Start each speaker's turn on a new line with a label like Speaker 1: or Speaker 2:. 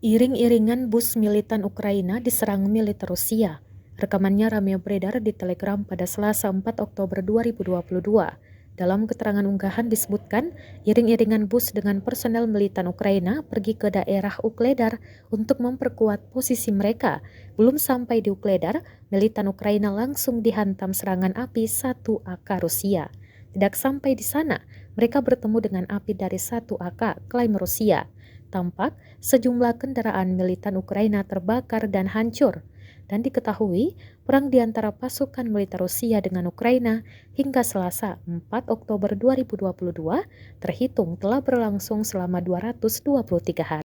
Speaker 1: Iring-iringan bus militan Ukraina diserang militer Rusia. Rekamannya ramai beredar di Telegram pada Selasa 4 Oktober 2022. Dalam keterangan unggahan disebutkan, iring-iringan bus dengan personel militan Ukraina pergi ke daerah Ukledar untuk memperkuat posisi mereka. Belum sampai di Ukledar, militan Ukraina langsung dihantam serangan api 1AK Rusia. Tidak sampai di sana, mereka bertemu dengan api dari 1AK, klaim Rusia. Tampak sejumlah kendaraan militan Ukraina terbakar dan hancur. Dan diketahui, perang di antara pasukan militer Rusia dengan Ukraina hingga Selasa 4 Oktober 2022 terhitung telah berlangsung selama 223 hari.